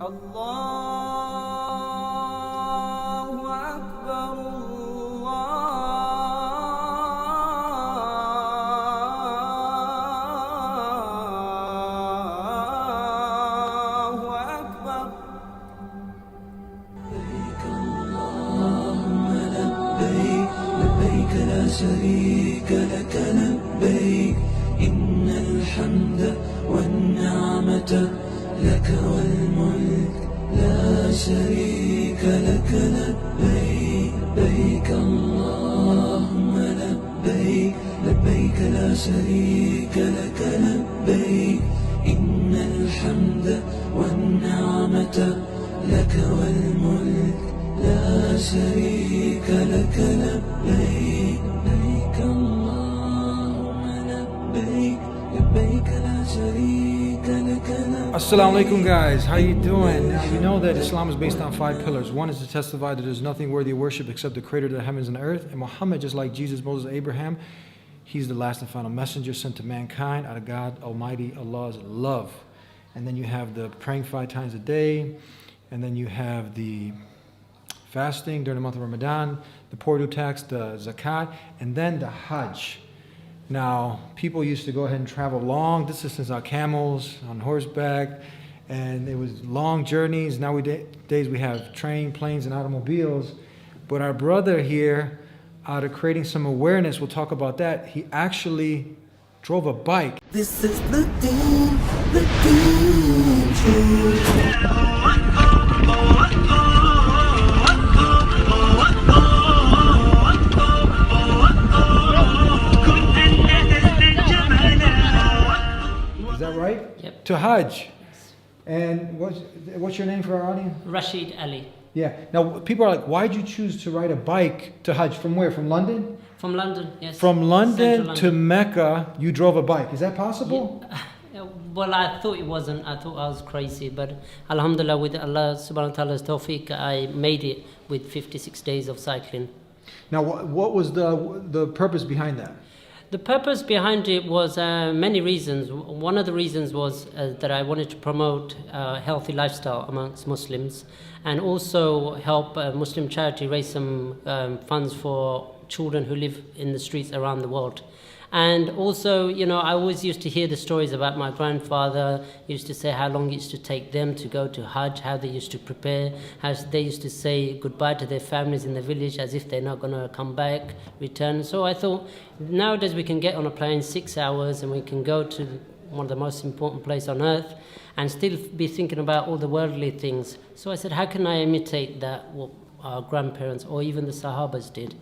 Allahu Akbar, Allahu Akbar. لبيك اللهم لبيك لبيك لا شريك لك لبيك إن الحمد والنعمة لك والملك لا شريك لك لبيك لبيك اللهم لبيك لبيك لا شريك لك لبيك إن الحمد والنعمة لك والملك لا شريك لك لبيك لبيك اللهم لبيك لبيك لا شريك لك لبيك. Assalamu alaikum guys, how you doing? Now you know that Islam is based on 5 pillars. One is to testify that there's nothing worthy of worship except the creator of the heavens and earth. And Muhammad, just like Jesus, Moses, Abraham, he's the last and final messenger sent to mankind out of God Almighty Allah's love. And then you have the praying 5 times a day. And then you have the fasting during the month of Ramadan, the poor tax, the zakat, and then the Hajj. Now, people used to go ahead and travel long distances on camels, on horseback, and it was long journeys. Nowadays we have train, planes, and automobiles. But our brother here, out of creating some awareness, we'll talk about that, he actually drove a bike. This is the deen truth. Is that right? Yep. To Hajj. And what's your name for our audience? Rashid Ali. Yeah. Now, people are like, why'd you choose to ride a bike to Hajj? From where? From London? From London, yes. From London Central to Mecca, you drove a bike. Is that possible? Yeah. Well, I thought it wasn't. I thought I was crazy. But Alhamdulillah, with Allah subhanahu wa ta'ala's tawfiq, I made it with 56 days of cycling. Now, what was the purpose behind that? The purpose behind it was many reasons. One of the reasons was that I wanted to promote a healthy lifestyle amongst Muslims, and also help a Muslim charity raise some funds for children who live in the streets around the world. And also, you know, I always used to hear the stories about my grandfather. Used to say how long it used to take them to go to Hajj, how they used to prepare, how they used to say goodbye to their families in the village as if they're not going to come back, return. So I thought, nowadays we can get on a plane 6 hours and we can go to one of the most important places on earth and still be thinking about all the worldly things. So I said, how can I imitate that, what our grandparents or even the Sahabas did?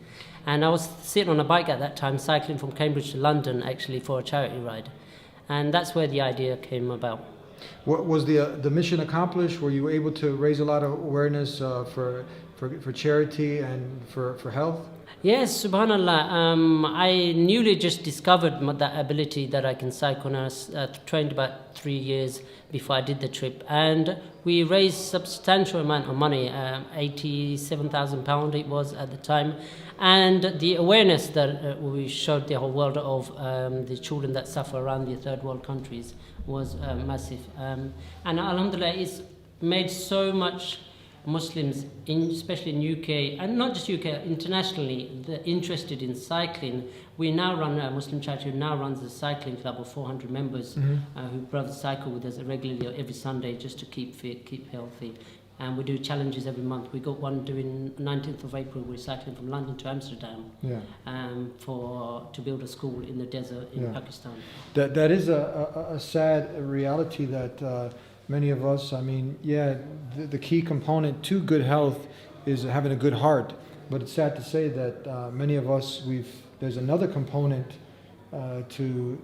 And I was sitting on a bike at that time, cycling from Cambridge to London, actually, for a charity ride. And that's where the idea came about. What was the mission accomplished? Were you able to raise a lot of awareness for charity and for health? Yes, subhanAllah. I newly just discovered that ability that I can cycle, and I was trained about 3 years before I did the trip. And we raised substantial amount of money, £87,000 it was at the time. And the awareness that we showed the whole world of the children that suffer around the third world countries was massive. And alhamdulillah, it's made so much Muslims, especially in UK, and not just UK, internationally, they're interested in cycling. We now run a Muslim charity who now runs a cycling club of 400 members who brothers cycle with us regularly every Sunday just to keep fit, keep healthy. And we do challenges every month. We got one doing 19th of April. We're cycling from London to Amsterdam to build a school in the desert in Pakistan. That is a sad reality that many of us, I mean, the key component to good health is having a good heart. But it's sad to say that many of us, there's another component to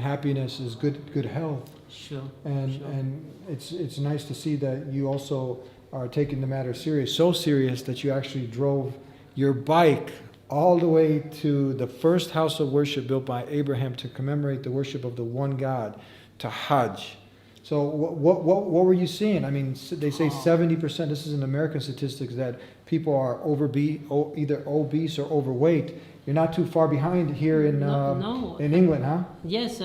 happiness is good health. Sure. And it's nice to see that you also are taking the matter serious, so serious that you actually drove your bike all the way to the first house of worship built by Abraham to commemorate the worship of the one God, to Hajj. So what were you seeing? I mean, they say 70%, this is an American statistics, that people are either obese or overweight. You're not too far behind here in No. in England, huh? Yes,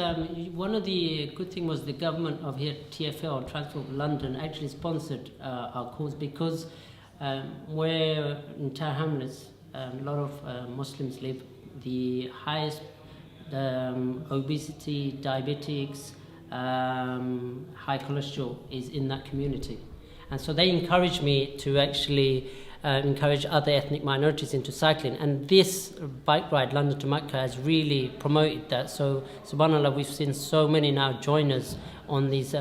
one of the good thing was the government of here, TfL, Transport for London, actually sponsored our course because where in Tower Hamlets, a lot of Muslims live, the highest obesity, diabetics, high cholesterol is in that community. And so they encouraged me to actually encourage other ethnic minorities into cycling. And this bike ride, London to Makkah, has really promoted that. So, subhanAllah, we've seen so many now join us on these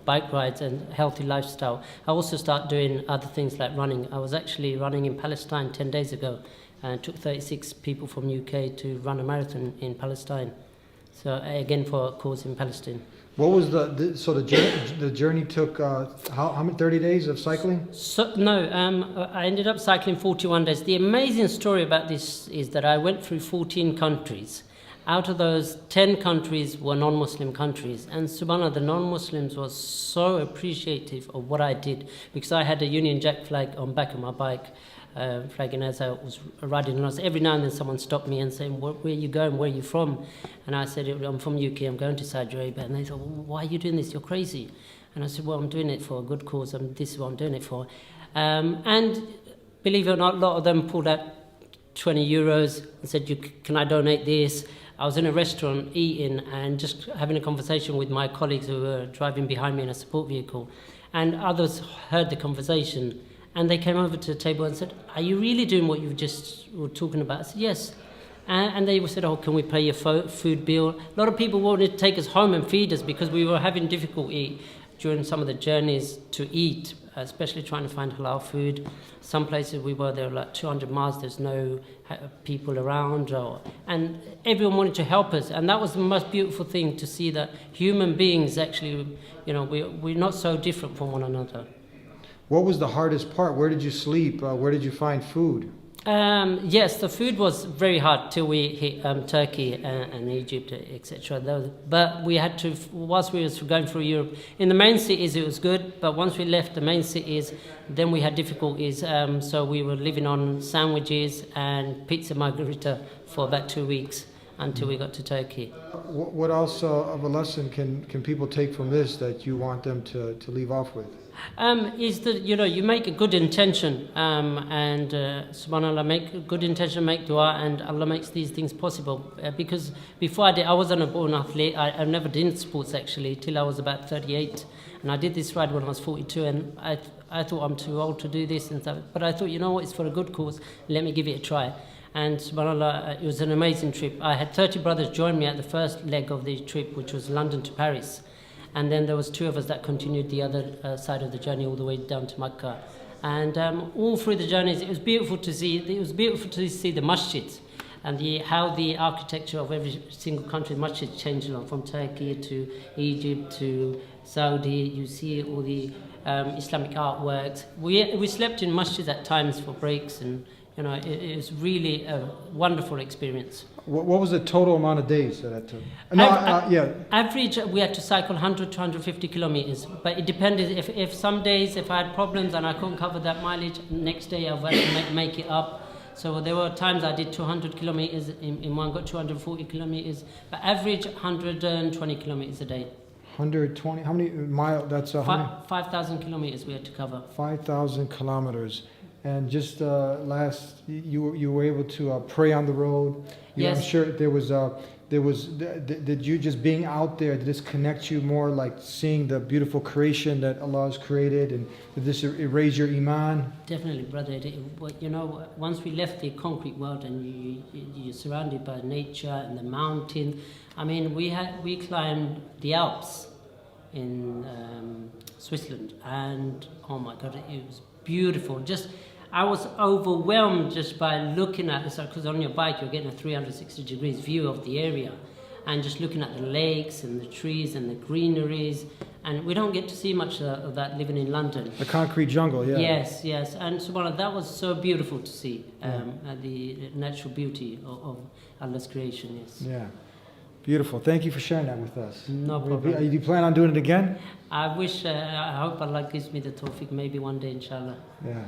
bike rides and healthy lifestyle. I also start doing other things like running. I was actually running in Palestine 10 days ago and took 36 people from UK to run a marathon in Palestine. So again, for a cause in Palestine. What was the journey took how many 30 days of cycling? So, no, I ended up cycling 41 days. The amazing story about this is that I went through 14 countries. Out of those, 10 countries were non-Muslim countries. And subhanAllah, the non-Muslims were so appreciative of what I did because I had a Union Jack flag on back of my bike, flagging as I was riding. And every now and then someone stopped me and saying, where are you going? Where are you from? And I said, I'm from UK, I'm going to Saudi Arabia. And they thought, well, why are you doing this? You're crazy. And I said, well, I'm doing it for a good cause. This is what I'm doing it for. And believe it or not, a lot of them pulled out 20 euros and said, can I donate this? I was in a restaurant eating and just having a conversation with my colleagues who were driving behind me in a support vehicle. And others heard the conversation and they came over to the table and said, are you really doing what you just were talking about? I said, yes. And they said, oh, can we pay your food bill? A lot of people wanted to take us home and feed us because we were having difficulty during some of the journeys to eat, especially trying to find halal food. Some places we were, there were like 200 miles, there's no people around, and everyone wanted to help us. And that was the most beautiful thing, to see that human beings actually, we're not so different from one another. What was the hardest part? Where did you sleep? Where did you find food? Yes, the food was very hard till we hit Turkey and Egypt, etc. But we had to, whilst we were going through Europe, in the main cities it was good, but once we left the main cities, then we had difficulties. So we were living on sandwiches and pizza margherita for about 2 weeks until we got to Turkey. What else of a lesson can people take from this that you want them to leave off with? Is that, you make a good intention and subhanAllah, make a good intention, make dua, and Allah makes these things possible. Because before I wasn't a born athlete. I never did sports actually till I was about 38, and I did this ride when I was 42, and I thought I'm too old to do this and stuff. But I thought, it's for a good cause, let me give it a try. And subhanAllah, it was an amazing trip. I had 30 brothers join me at the first leg of the trip, which was London to Paris. And then there was 2 of us that continued the other side of the journey all the way down to Makkah. And all through the journeys, it was beautiful to see. It was beautiful to see the masjids and how the architecture of every single country masjid changed along, from Turkey to Egypt to Saudi. You see all the Islamic artworks. We slept in masjids at times for breaks, and it was really a wonderful experience. What was the total amount of days that took? Average, we had to cycle 100 to 150 kilometers, but it depended. If some days, if I had problems and I couldn't cover that mileage, next day I would have to make it up. So there were times I did 200 kilometers in one, got 240 kilometers, but average 120 kilometers a day. 120, how many miles? That's 5,000 kilometers we had to cover. 5,000 kilometers. And just you were able to pray on the road. Yes. I'm sure did you just being out there, did this connect you more, like seeing the beautiful creation that Allah has created, and did this erase your iman? Definitely, brother. Once we left the concrete world and you're surrounded by nature and the mountain. I mean, we climbed the Alps in Switzerland, and oh my God, it was beautiful. I was overwhelmed just by looking at this, because on your bike you're getting a 360 degrees view of the area, and just looking at the lakes and the trees and the greeneries, and we don't get to see much of that living in London. The concrete jungle, yeah. Yes, and subhanAllah, that was so beautiful to see, the natural beauty of Allah's creation, yes. Yeah. Beautiful. Thank you for sharing that with us. No problem. Do you plan on doing it again? I hope Allah gives me the tawfiq, maybe one day, inshallah. Yeah.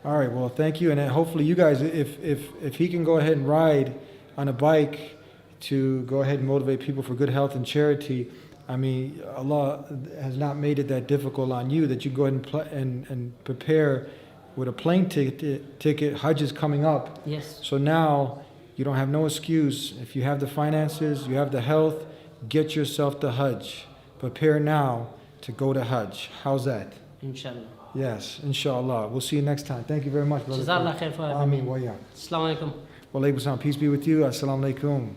All right, well, thank you. And then hopefully you guys, if he can go ahead and ride on a bike to go ahead and motivate people for good health and charity, I mean, Allah has not made it that difficult on you that you go ahead and prepare with a plane ticket. Hajj is coming up. Yes. So now you don't have no excuse. If you have the finances, you have the health, get yourself to Hajj. Prepare now to go to Hajj. How's that? Inshallah. Yes, inshallah. We'll see you next time. Thank you very much, brother. Jazakallah khair for having me. Ameen wa ya. Assalamu alaikum. Wa alaikum salam. Peace be with you. Assalamu alaikum.